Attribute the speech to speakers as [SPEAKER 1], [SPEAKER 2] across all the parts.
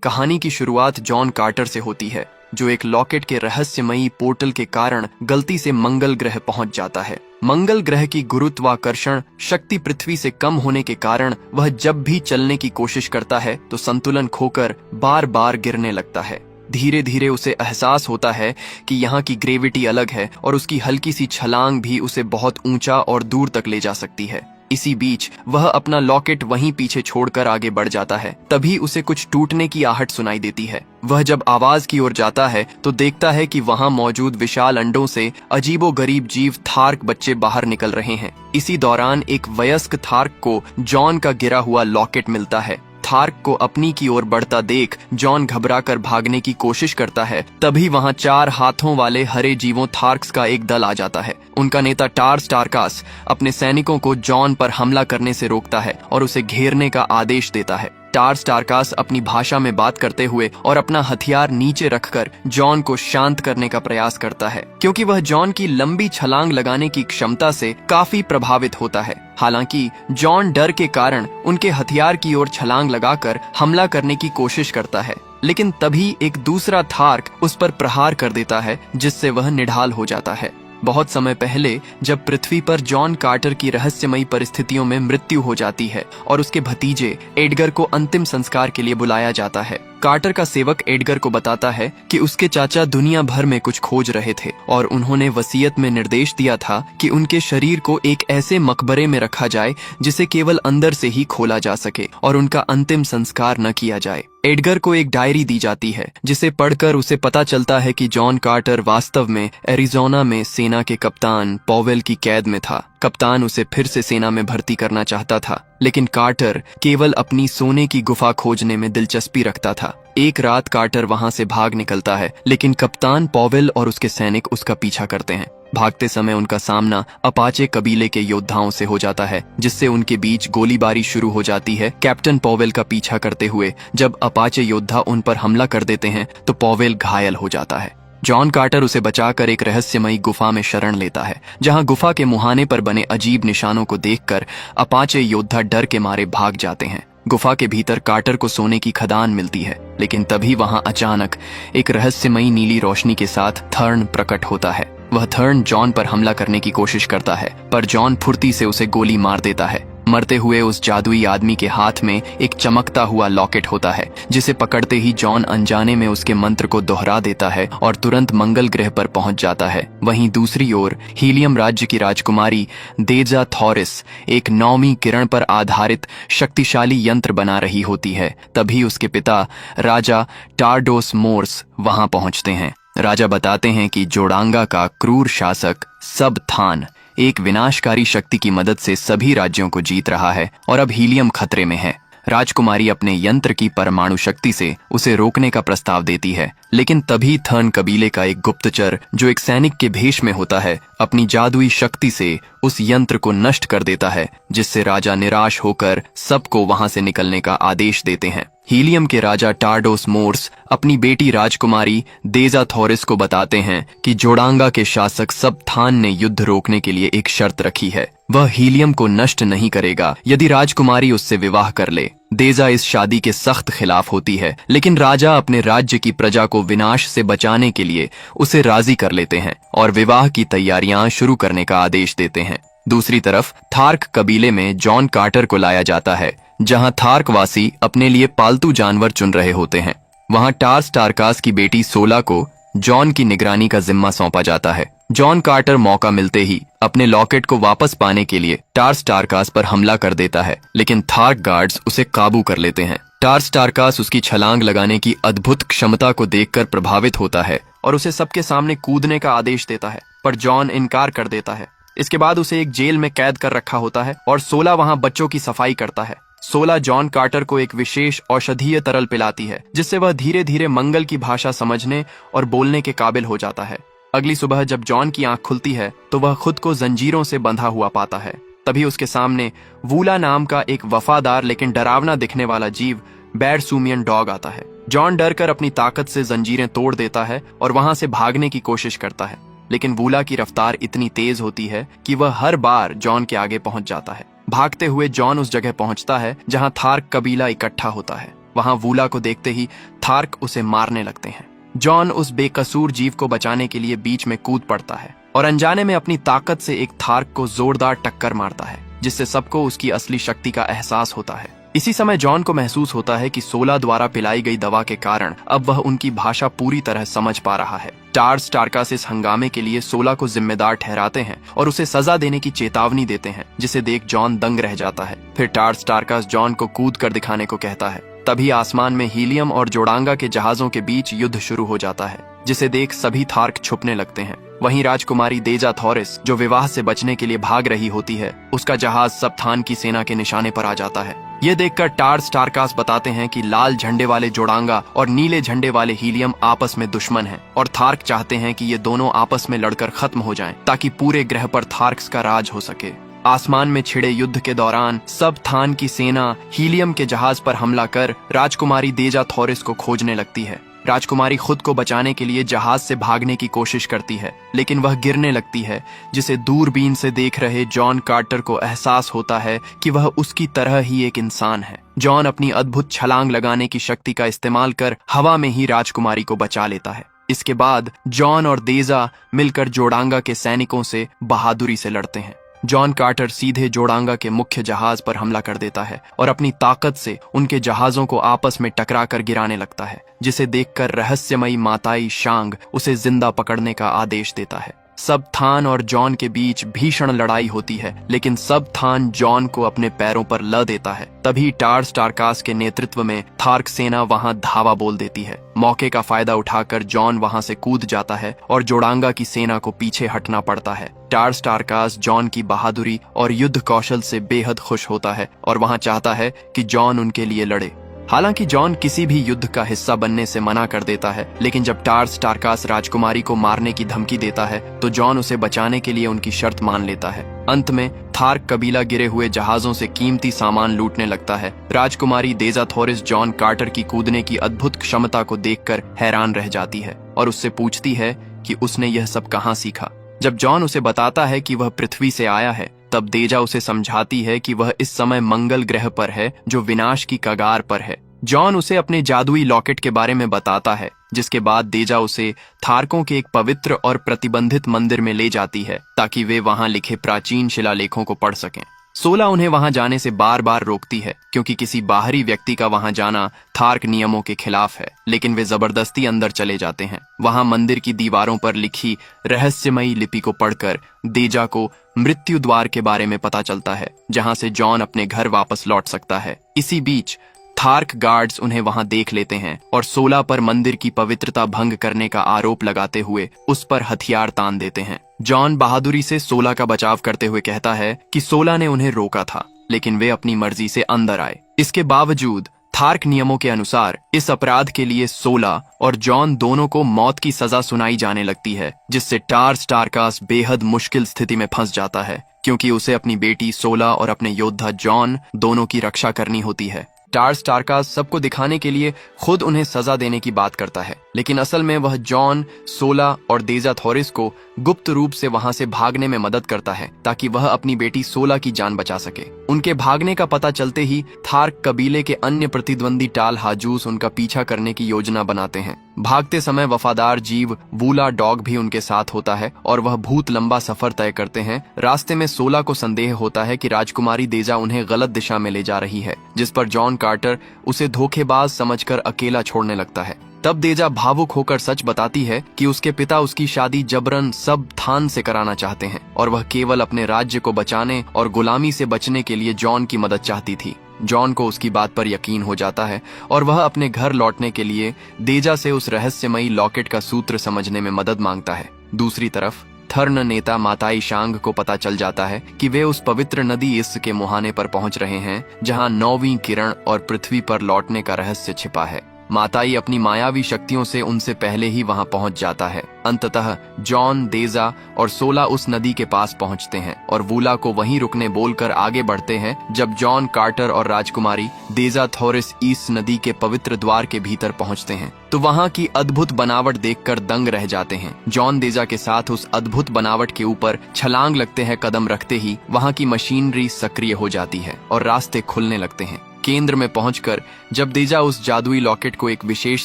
[SPEAKER 1] कहानी की शुरुआत जॉन कार्टर से होती है, जो एक लॉकेट के रहस्यमयी पोर्टल के कारण गलती से मंगल ग्रह पहुंच जाता है। मंगल ग्रह की गुरुत्वाकर्षण शक्ति पृथ्वी से कम होने के कारण वह जब भी चलने की कोशिश करता है तो संतुलन खोकर बार बार गिरने लगता है। धीरे धीरे उसे एहसास होता है कि यहाँ की ग्रेविटी अलग है और उसकी हल्की सी छलांग भी उसे बहुत ऊंचा और दूर तक ले जा सकती है। इसी बीच वह अपना लॉकेट वहीं पीछे छोड़कर आगे बढ़ जाता है। तभी उसे कुछ टूटने की आहट सुनाई देती है। वह जब आवाज की ओर जाता है तो देखता है कि वहां मौजूद विशाल अंडों से अजीबोगरीब जीव थार्क बच्चे बाहर निकल रहे हैं। इसी दौरान एक वयस्क थार्क को जॉन का गिरा हुआ लॉकेट मिलता है। थार्क को अपनी की ओर बढ़ता देख जॉन घबराकर भागने की कोशिश करता है। तभी वहां 4 हाथों वाले हरे जीवों थार्क्स का एक दल आ जाता है। उनका नेता टार्स टारकास अपने सैनिकों को जॉन पर हमला करने से रोकता है और उसे घेरने का आदेश देता है। टार्स टारकास अपनी भाषा में बात करते हुए और अपना हथियार नीचे रखकर जॉन को शांत करने का प्रयास करता है, क्योंकि वह जॉन की लंबी छलांग लगाने की क्षमता से काफी प्रभावित होता है। हालांकि जॉन डर के कारण उनके हथियार की ओर छलांग लगाकर हमला करने की कोशिश करता है, लेकिन तभी एक दूसरा थार्क उस पर प्रहार कर देता है, जिससे वह निढाल हो जाता है। बहुत समय पहले जब पृथ्वी पर जॉन कार्टर की रहस्यमयी परिस्थितियों में मृत्यु हो जाती है और उसके भतीजे एडगर को अंतिम संस्कार के लिए बुलाया जाता है। कार्टर का सेवक एडगर को बताता है कि उसके चाचा दुनिया भर में कुछ खोज रहे थे और उन्होंने वसीयत में निर्देश दिया था कि उनके शरीर को एक ऐसे मकबरे में रखा जाए जिसे केवल अंदर से ही खोला जा सके और उनका अंतिम संस्कार न किया जाए। एडगर को एक डायरी दी जाती है, जिसे पढ़कर उसे पता चलता है कि जॉन कार्टर वास्तव में एरिजोना में सेना के कप्तान पॉवेल की कैद में था। कप्तान उसे फिर से सेना में भर्ती करना चाहता था, लेकिन कार्टर केवल अपनी सोने की गुफा खोजने में दिलचस्पी रखता था। एक रात कार्टर वहां से भाग निकलता है, लेकिन कप्तान पॉवेल और उसके सैनिक उसका पीछा करते हैं। भागते समय उनका सामना अपाचे कबीले के योद्धाओं से हो जाता है, जिससे उनके बीच गोलीबारी शुरू हो जाती है। कैप्टन पॉवेल का पीछा करते हुए जब अपाचे योद्धा उन पर हमला कर देते हैं तो पॉवेल घायल हो जाता है। जॉन कार्टर उसे बचाकर एक रहस्यमयी गुफा में शरण लेता है, जहां गुफा के मुहाने पर बने अजीब निशानों को देखकर अपाचे योद्धा डर के मारे भाग जाते हैं। गुफा के भीतर कार्टर को सोने की खदान मिलती है, लेकिन तभी वहां अचानक एक रहस्यमयी नीली रोशनी के साथ थर्न प्रकट होता है। वह थर्न जॉन पर हमला करने की कोशिश करता है, पर जॉन फुर्ती से उसे गोली मार देता है। मरते हुए उस जादुई आदमी के हाथ में एक चमकता हुआ लॉकेट होता है, जिसे पकड़ते ही जॉन अनजाने में उसके मंत्र को दोहरा देता है और तुरंत मंगल ग्रह पर पहुंच जाता है। वहीं दूसरी ओर हीलियम राज्य की राजकुमारी देजा थॉरिस एक 9वीं किरण पर आधारित शक्तिशाली यंत्र बना रही होती है। तभी उसके पिता राजा टार्डोस मोर्स वहां पहुंचते हैं। राजा बताते हैं कि जोड़ांगा का क्रूर शासक सब थान एक विनाशकारी शक्ति की मदद से सभी राज्यों को जीत रहा है और अब हीलियम खतरे में है। राजकुमारी अपने यंत्र की परमाणु शक्ति से उसे रोकने का प्रस्ताव देती है, लेकिन तभी थर्न कबीले का एक गुप्तचर जो एक सैनिक के भेष में होता है, अपनी जादुई शक्ति से उस यंत्र को नष्ट कर देता है, जिससे राजा निराश होकर सबको वहां से निकलने का आदेश देते हैं। हीलियम के राजा टार्डोस मोर्स अपनी बेटी राजकुमारी देजा थॉरिस को बताते हैं कि जोड़ांगा के शासक सब थान ने युद्ध रोकने के लिए एक शर्त रखी है। वह हीलियम को नष्ट नहीं करेगा यदि राजकुमारी उससे विवाह कर ले। देजा इस शादी के सख्त खिलाफ होती है, लेकिन राजा अपने राज्य की प्रजा को विनाश से बचाने के लिए उसे राजी कर लेते हैं और विवाह की तैयारियां शुरू करने का आदेश देते हैं। दूसरी तरफ थार्क कबीले में जॉन कार्टर को लाया जाता है, जहां थार्क वासी अपने लिए पालतू जानवर चुन रहे होते हैं। वहां टार्स टारकास की बेटी सोला को जॉन की निगरानी का जिम्मा सौंपा जाता है। जॉन कार्टर मौका मिलते ही अपने लॉकेट को वापस पाने के लिए टार्स टारकास पर हमला कर देता है, लेकिन थार्क गार्ड्स उसे काबू कर लेते हैं। टार्स टारकास उसकी छलांग लगाने की अद्भुत क्षमता को देखकर प्रभावित होता है और उसे सबके सामने कूदने का आदेश देता है, पर जॉन इनकार कर देता है। इसके बाद उसे एक जेल में कैद कर रखा होता है और सोला वहां बच्चों की सफाई करता है। सोला जॉन कार्टर को एक विशेष औषधीय तरल पिलाती है, जिससे वह धीरे धीरे मंगल की भाषा समझने और बोलने के काबिल हो जाता है। अगली सुबह जब जॉन की आंख खुलती है तो वह खुद को जंजीरों से बंधा हुआ पाता है। तभी उसके सामने वूला नाम का एक वफादार लेकिन डरावना दिखने वाला जीव बैरसूमियन डॉग आता है। जॉन डरकर अपनी ताकत से जंजीरें तोड़ देता है और वहां से भागने की कोशिश करता है, लेकिन वूला की रफ्तार इतनी तेज होती है कि वह हर बार जॉन के आगे पहुंच जाता है। भागते हुए जॉन उस जगह पहुंचता है जहां थार्क कबीला इकट्ठा होता है। वहां वूला को देखते ही थार्क उसे मारने लगते हैं। जॉन उस बेकसूर जीव को बचाने के लिए बीच में कूद पड़ता है और अनजाने में अपनी ताकत से एक थार्क को जोरदार टक्कर मारता है, जिससे सबको उसकी असली शक्ति का एहसास होता है। इसी समय जॉन को महसूस होता है कि सोला द्वारा पिलाई गई दवा के कारण अब वह उनकी भाषा पूरी तरह समझ पा रहा है। टार्स टारकास इस हंगामे के लिए सोला को जिम्मेदार ठहराते हैं और उसे सजा देने की चेतावनी देते हैं, जिसे देख जॉन दंग रह जाता है। फिर टार्स टारकास जॉन को कूद कर दिखाने को कहता है। तभी आसमान में हीलियम और जोड़ांगा के जहाजों के बीच युद्ध शुरू हो जाता है, जिसे देख सभी थार्क छुपने लगते हैं। वहीं राजकुमारी देजा थॉरिस, जो विवाह से बचने के लिए भाग रही होती है, उसका जहाज सबथान की सेना के निशाने पर आ जाता है। ये देखकर टार्स टारकास बताते हैं कि लाल झंडे वाले जोड़ांगा और नीले झंडे वाले हीलियम आपस में दुश्मन हैं और थार्क चाहते हैं कि ये दोनों आपस में लड़कर खत्म हो जाएं, ताकि पूरे ग्रह पर थार्क्स का राज हो सके। आसमान में छिड़े युद्ध के दौरान सब थान की सेना हीलियम के जहाज पर हमला कर राजकुमारी देजा थॉरिस को खोजने लगती है। राजकुमारी खुद को बचाने के लिए जहाज से भागने की कोशिश करती है, लेकिन वह गिरने लगती है, जिसे दूरबीन से देख रहे जॉन कार्टर को एहसास होता है कि वह उसकी तरह ही एक इंसान है। जॉन अपनी अद्भुत छलांग लगाने की शक्ति का इस्तेमाल कर हवा में ही राजकुमारी को बचा लेता है। इसके बाद जॉन और देजा मिलकर जोड़ांगा के सैनिकों से बहादुरी से लड़ते हैं। जॉन कार्टर सीधे जोड़ांगा के मुख्य जहाज पर हमला कर देता है और अपनी ताकत से उनके जहाजों को आपस में टकरा कर गिराने लगता है, जिसे देखकर रहस्यमयी माताई शांग उसे जिंदा पकड़ने का आदेश देता है। सब थान और जॉन के बीच भीषण लड़ाई होती है, लेकिन सब थान जॉन को अपने पैरों पर ल देता है। तभी टार्स टारकास के नेतृत्व में थार्क सेना वहां धावा बोल देती है। मौके का फायदा उठाकर जॉन वहां से कूद जाता है और जोड़ांगा की सेना को पीछे हटना पड़ता है। टार्स टारकास जॉन की बहादुरी और युद्ध कौशल से बेहद खुश होता है और वहां चाहता है कि जॉन उनके लिए लड़े। हालांकि जॉन किसी भी युद्ध का हिस्सा बनने से मना कर देता है, लेकिन जब टार्स टारकास राजकुमारी को मारने की धमकी देता है तो जॉन उसे बचाने के लिए उनकी शर्त मान लेता है। अंत में थार्क कबीला गिरे हुए जहाजों से कीमती सामान लूटने लगता है। राजकुमारी देजा थॉरिस जॉन कार्टर की कूदने की अद्भुत क्षमता को देखकर हैरान रह जाती है और उससे पूछती है कि उसने यह सब कहाँ सीखा। जब जॉन उसे बताता है कि वह पृथ्वी से आया है, तब देजा उसे समझाती है कि वह इस समय मंगल ग्रह पर है, जो विनाश की कगार पर है। जॉन उसे अपने जादुई लॉकेट के बारे में बताता है, जिसके बाद देजा उसे थार्कों के एक पवित्र और प्रतिबंधित मंदिर में ले जाती है, ताकि वे वहां लिखे प्राचीन शिलालेखों को पढ़ सकें। सोला उन्हें वहां जाने से बार बार रोकती है, क्योंकि किसी बाहरी व्यक्ति का वहां जाना थार्क नियमों के खिलाफ है, लेकिन वे जबरदस्ती अंदर चले जाते हैं। वहां मंदिर की दीवारों पर लिखी रहस्यमयी लिपि को पढ़कर देजा को मृत्यु द्वार के बारे में पता चलता है, जहां से जॉन अपने घर वापस लौट सकता है। इसी बीच थार्क गार्ड्स उन्हें वहां देख लेते हैं और सोला पर मंदिर की पवित्रता भंग करने का आरोप लगाते हुए उस पर हथियार तान देते हैं। जॉन बहादुरी से सोला का बचाव करते हुए कहता है कि सोला ने उन्हें रोका था, लेकिन वे अपनी मर्जी से अंदर आए। इसके बावजूद थार्क नियमों के अनुसार इस अपराध के लिए सोला और जॉन दोनों को मौत की सजा सुनाई जाने लगती है, जिससे टार्स टारकास बेहद मुश्किल स्थिति में फंस जाता है, क्योंकि उसे अपनी बेटी सोला और अपने योद्धा जॉन दोनों की रक्षा करनी होती है। टार्स टारकास सबको दिखाने के लिए खुद उन्हें सजा देने की बात करता है, लेकिन असल में वह जॉन, सोला और देजा थॉरिस को गुप्त रूप से वहां से भागने में मदद करता है, ताकि वह अपनी बेटी सोला की जान बचा सके। उनके भागने का पता चलते ही थार्क कबीले के अन्य प्रतिद्वंदी टाल हाजूस उनका पीछा करने की योजना बनाते हैं। भागते समय वफादार जीव वूला डॉग भी उनके साथ होता है और वह भूत लंबा सफर तय करते हैं। रास्ते में सोला को संदेह होता है कि राजकुमारी देजा उन्हें गलत दिशा में ले जा रही है, जिस पर जॉन कार्टर उसे धोखेबाज समझकर अकेला छोड़ने लगता है। तब देजा भावुक होकर सच बताती है कि उसके पिता उसकी शादी जबरन सब थान से कराना चाहते हैं और वह केवल अपने राज्य को बचाने और गुलामी से बचने के लिए जॉन की मदद चाहती थी। जॉन को उसकी बात पर यकीन हो जाता है और वह अपने घर लौटने के लिए देजा से उस रहस्यमयी लॉकेट का सूत्र समझने में मदद मांगता है। दूसरी तरफ थर्न नेता माताई शांग को पता चल जाता है कि वे उस पवित्र नदी इस के मुहाने पर पहुंच रहे हैं, जहां 9वीं किरण और पृथ्वी पर लौटने का रहस्य छिपा है। माताई अपनी मायावी शक्तियों से उनसे पहले ही वहां पहुंच जाता है। अंततः जॉन, देजा और सोला उस नदी के पास पहुंचते हैं और वूला को वहीं रुकने बोलकर आगे बढ़ते हैं। जब जॉन कार्टर और राजकुमारी देजा थॉरिस इस नदी के पवित्र द्वार के भीतर पहुंचते हैं, तो वहां की अद्भुत बनावट देखकर दंग रह जाते हैं। जॉन देजा के साथ उस अद्भुत बनावट के ऊपर छलांग लगते हैं। कदम रखते ही वहां की मशीनरी सक्रिय हो जाती है और रास्ते खुलने लगते हैं। केंद्र में पहुंचकर जब देजा उस जादुई लॉकेट को एक विशेष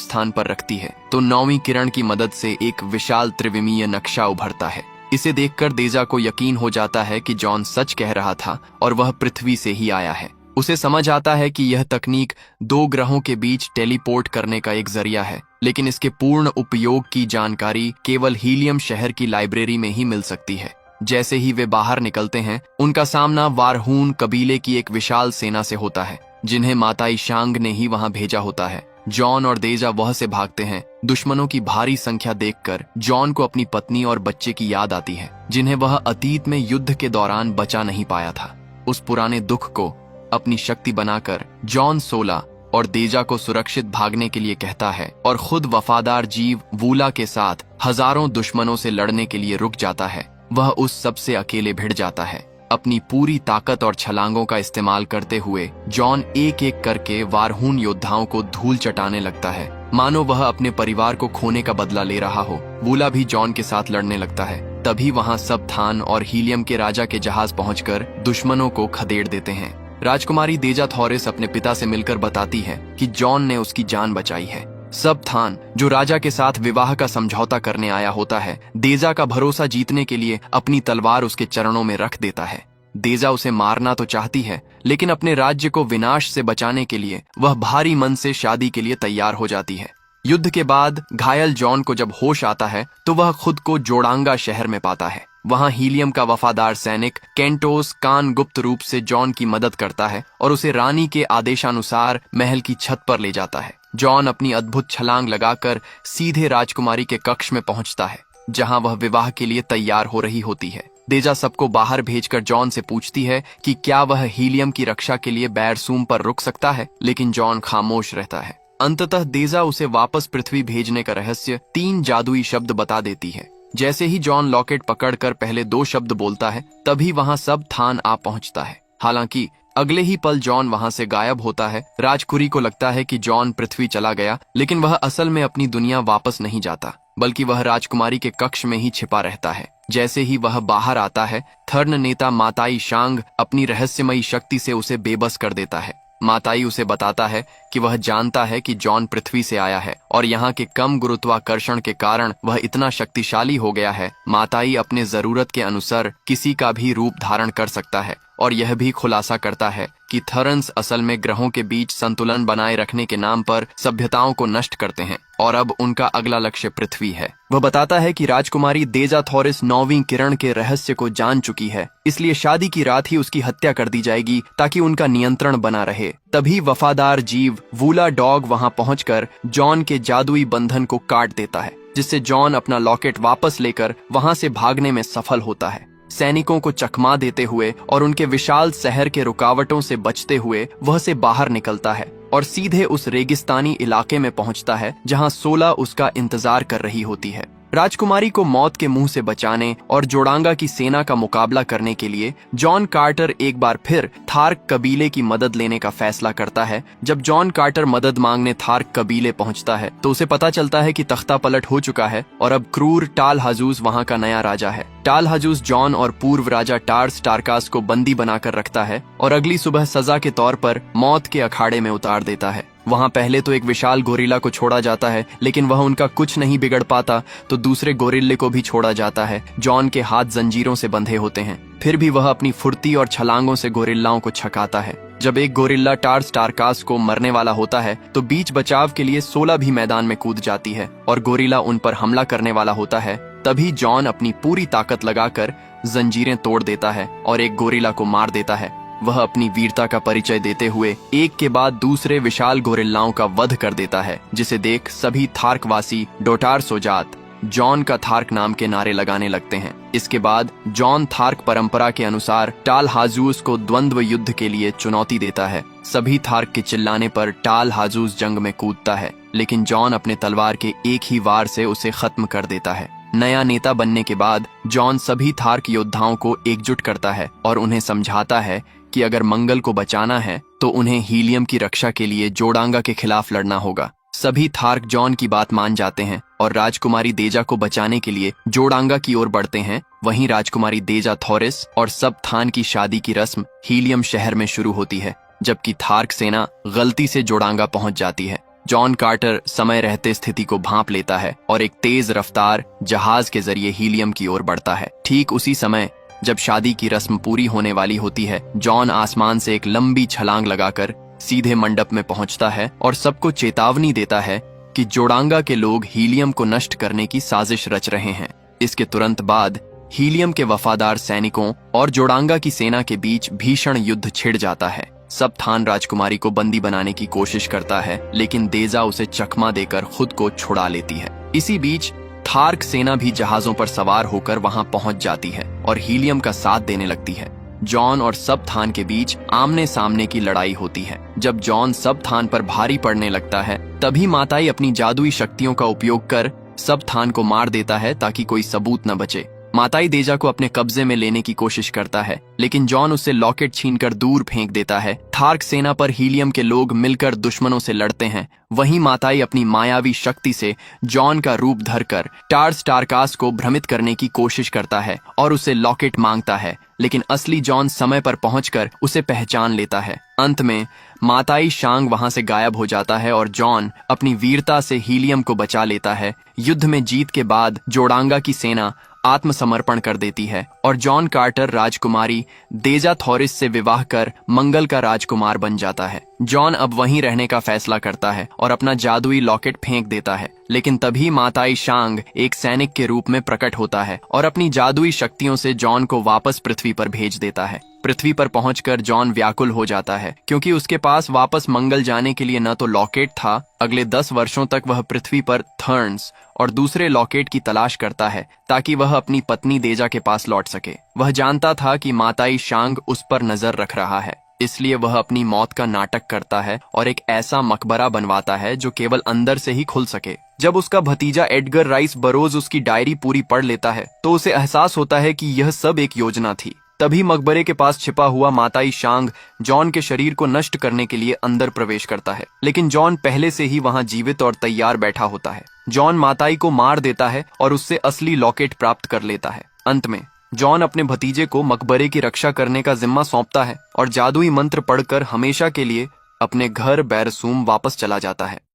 [SPEAKER 1] स्थान पर रखती है तो 9वीं किरण की मदद से एक विशाल त्रिविमीय नक्शा उभरता है। इसे देखकर देजा को यकीन हो जाता है कि जॉन सच कह रहा था और वह पृथ्वी से ही आया है। उसे समझ आता है कि यह तकनीक 2 ग्रहों के बीच टेलीपोर्ट करने का एक जरिया है, लेकिन इसके पूर्ण उपयोग की जानकारी केवल हीलियम शहर की लाइब्रेरी में ही मिल सकती है। जैसे ही वे बाहर निकलते हैं, उनका सामना वारहून कबीले की एक विशाल सेना से होता है, जिन्हें माताई शांग ने ही वहां भेजा होता है। जॉन और देजा वह से भागते हैं। दुश्मनों की भारी संख्या देखकर जॉन को अपनी पत्नी और बच्चे की याद आती है, जिन्हें वह अतीत में युद्ध के दौरान बचा नहीं पाया था। उस पुराने दुख को अपनी शक्ति बनाकर जॉन 16 और देजा को सुरक्षित भागने के लिए कहता है और खुद वफादार जीव वूला के साथ हजारों दुश्मनों से लड़ने के लिए रुक जाता है। वह उस सबसे अकेले भिड़ जाता है। अपनी पूरी ताकत और छलांगों का इस्तेमाल करते हुए जॉन एक एक करके वारहून योद्धाओं को धूल चटाने लगता है, मानो वह अपने परिवार को खोने का बदला ले रहा हो। वूला भी जॉन के साथ लड़ने लगता है। तभी वहां सब थान और हीलियम के राजा के जहाज पहुंचकर दुश्मनों को खदेड़ देते हैं। राजकुमारी देजा थॉरिस अपने पिता से मिलकर बताती है कि जॉन ने उसकी जान बचाई है। सब थान, जो राजा के साथ विवाह का समझौता करने आया होता है, देजा का भरोसा जीतने के लिए अपनी तलवार उसके चरणों में रख देता है। देजा उसे मारना तो चाहती है, लेकिन अपने राज्य को विनाश से बचाने के लिए वह भारी मन से शादी के लिए तैयार हो जाती है। युद्ध के बाद घायल जॉन को जब होश आता है तो वह खुद को जोड़ांगा शहर में पाता है। वहां हीलियम का वफादार सैनिक केंटोस कान गुप्त रूप से जॉन की मदद करता है और उसे रानी के आदेशानुसार महल की छत पर ले जाता है। जॉन अपनी अद्भुत छलांग लगाकर सीधे राजकुमारी के कक्ष में पहुंचता है, जहां वह विवाह के लिए तैयार हो रही होती है। देजा सबको बाहर भेजकर जॉन से पूछती है कि क्या वह हीलियम की रक्षा के लिए बैरसूम पर रुक सकता है, लेकिन जॉन खामोश रहता है। अंततः देजा उसे वापस पृथ्वी भेजने का रहस्य 3 जादुई शब्द बता देती है। जैसे ही जॉन लॉकेट पकड़कर पहले 2 शब्द बोलता है, तभी वहां सब थान आ पहुंचता है। हालांकि अगले ही पल जॉन वहां से गायब होता है। राजकुरी को लगता है कि जॉन पृथ्वी चला गया, लेकिन वह असल में अपनी दुनिया वापस नहीं जाता, बल्कि वह राजकुमारी के कक्ष में ही छिपा रहता है। जैसे ही वह बाहर आता है, थर्न नेता माताई शांग अपनी रहस्यमयी शक्ति से उसे बेबस कर देता है। माताई उसे बताता है कि वह जानता है कि जॉन पृथ्वी से आया है और यहाँ के कम गुरुत्वाकर्षण के कारण वह इतना शक्तिशाली हो गया है। माताई अपने जरूरत के अनुसार किसी का भी रूप धारण कर सकता है और यह भी खुलासा करता है कि थरन्स असल में ग्रहों के बीच संतुलन बनाए रखने के नाम पर सभ्यताओं को नष्ट करते हैं और अब उनका अगला लक्ष्य पृथ्वी है। वह बताता है कि राजकुमारी देजा थॉरिस 9वीं किरण के रहस्य को जान चुकी है, इसलिए शादी की रात ही उसकी हत्या कर दी जाएगी ताकि उनका नियंत्रण बना रहे। तभी वफादार जीव वूला डॉग वहां पहुंचकर जॉन के जादुई बंधन को काट देता है, जिससे जॉन अपना लॉकेट वापस लेकर वहां से भागने में सफल होता है। सैनिकों को चकमा देते हुए और उनके विशाल शहर के रुकावटों से बचते हुए वह से बाहर निकलता है और सीधे उस रेगिस्तानी इलाके में पहुंचता है जहां 16 उसका इंतजार कर रही होती है। राजकुमारी को मौत के मुंह से बचाने और जोड़ांगा की सेना का मुकाबला करने के लिए जॉन कार्टर एक बार फिर थार्क कबीले की मदद लेने का फैसला करता है। जब जॉन कार्टर मदद मांगने थार्क कबीले पहुंचता है तो उसे पता चलता है कि तख्ता पलट हो चुका है और अब क्रूर टाल हाजूस वहां का नया राजा है। टाल हाजूस जॉन और पूर्व राजा टार्स टारकास को बंदी बनाकर रखता है और अगली सुबह सजा के तौर पर मौत के अखाड़े में उतार देता है। वहां पहले तो एक विशाल गोरिल्ला को छोड़ा जाता है, लेकिन वह उनका कुछ नहीं बिगड़ पाता, तो दूसरे गोरिल्ले को भी छोड़ा जाता है। जॉन के हाथ जंजीरों से बंधे होते हैं, फिर भी वह अपनी फुर्ती और छलांगों से गोरिल्लाओं को छकाता है। जब एक गोरिल्ला टार्स टारकास को मरने वाला होता है तो बीच बचाव के लिए 16 भी मैदान में कूद जाती है और गोरिल्ला उन पर हमला करने वाला होता है। तभी जॉन अपनी पूरी ताकत लगाकर जंजीरें तोड़ देता है और एक गोरिल्ला को मार देता है। वह अपनी वीरता का परिचय देते हुए एक के बाद दूसरे विशाल गोरिल्लाओं का वध कर देता है, जिसे देख सभी थार्कवासी डोटार सोजात जॉन का थार्क नाम के नारे लगाने लगते हैं। इसके बाद जॉन थार्क परंपरा के अनुसार टाल हाजूस को द्वंद्व युद्ध के लिए चुनौती देता है। सभी थार्क के चिल्लाने पर टाल हाजूस जंग में कूदता है, लेकिन जॉन अपने तलवार के एक ही वार से उसे खत्म कर देता है। नया नेता बनने के बाद जॉन सभी थार्क योद्धाओं को एकजुट करता है और उन्हें समझाता है कि अगर मंगल को बचाना है तो उन्हें हीलियम की रक्षा के लिए जोड़ांगा के खिलाफ लड़ना होगा। सभी थार्क जॉन की बात मान जाते हैं और राजकुमारी देजा को बचाने के लिए जोड़ांगा की ओर बढ़ते हैं। वहीं राजकुमारी देजा थॉरिस और सब थान की शादी की रस्म हीलियम शहर में शुरू होती है। जबकि थार्क सेना गलती से जोड़ांगा पहुंच जाती है। जॉन कार्टर समय रहते स्थिति को भांप लेता है और एक तेज रफ्तार जहाज के जरिए हीलियम की ओर बढ़ता है। ठीक उसी समय जब शादी की रस्म पूरी होने वाली होती है, जॉन आसमान से एक लंबी छलांग लगाकर सीधे मंडप में पहुंचता है और सबको चेतावनी देता है कि जोड़ांगा के लोग हीलियम को नष्ट करने की साजिश रच रहे हैं। इसके तुरंत बाद हीलियम के वफादार सैनिकों और जोड़ांगा की सेना के बीच भीषण युद्ध छिड़ जाता है। सब थान राजकुमारी को बंदी बनाने की कोशिश करता है, लेकिन देजा उसे चकमा देकर खुद को छुड़ा लेती है। इसी बीच थार्क सेना भी जहाजों पर सवार होकर वहां पहुंच जाती है और हीलियम का साथ देने लगती है। जॉन और सब थान के बीच आमने सामने की लड़ाई होती है। जब जॉन सब थान पर भारी पड़ने लगता है, तभी माताई अपनी जादुई शक्तियों का उपयोग कर सब थान को मार देता है ताकि कोई सबूत न बचे। माताई देजा को अपने कब्जे में लेने की कोशिश करता है, लेकिन जॉन उससे लॉकेट छीनकर दूर फेंक देता है। थार्क सेना पर हीलियम के लोग मिलकर दुश्मनों से लड़ते हैं। वहीं माताई अपनी मायावी शक्ति से जॉन का रूप धरकर टार्स टारकास को भ्रमित करने की कोशिश करता है और उसे लॉकेट मांगता है, लेकिन असली जॉन समय पर पहुंचकर उसे पहचान लेता है। अंत में माताई शांग वहां से गायब हो जाता है और जॉन अपनी वीरता से हीलियम को बचा लेता है। युद्ध में जीत के बाद जोड़ांगा की सेना आत्मसमर्पण कर देती है और जॉन कार्टर राजकुमारी देजा थॉरिस से विवाह कर मंगल का राजकुमार बन जाता है। जॉन अब वहीं रहने का फैसला करता है और अपना जादुई लॉकेट फेंक देता है, लेकिन तभी माताई शांग एक सैनिक के रूप में प्रकट होता है और अपनी जादुई शक्तियों से जॉन को वापस पृथ्वी पर भेज देता है। पृथ्वी पर पहुंचकर जॉन व्याकुल हो जाता है, क्योंकि उसके पास वापस मंगल जाने के लिए न तो लॉकेट था। अगले 10 वर्षों तक वह पृथ्वी पर थर्न्स और दूसरे लॉकेट की तलाश करता है ताकि वह अपनी पत्नी देजा के पास लौट सके। वह जानता था कि माताई शांग उस पर नजर रख रहा है, इसलिए वह अपनी मौत का नाटक करता है और एक ऐसा मकबरा बनवाता है जो केवल अंदर से ही खुल सके। जब उसका भतीजा एडगर राइस बरोज उसकी डायरी पूरी पढ़ लेता है, तो उसे एहसास होता है कि यह सब एक योजना थी। तभी मकबरे के पास छिपा हुआ माताई शांग जॉन के शरीर को नष्ट करने के लिए अंदर प्रवेश करता है, लेकिन जॉन पहले से ही वहां जीवित और तैयार बैठा होता है। जॉन माताई को मार देता है और उससे असली लॉकेट प्राप्त कर लेता है। अंत में जॉन अपने भतीजे को मकबरे की रक्षा करने का जिम्मा सौंपता है और जादुई मंत्र पढ़कर हमेशा के लिए अपने घर बैरसूम वापस चला जाता है।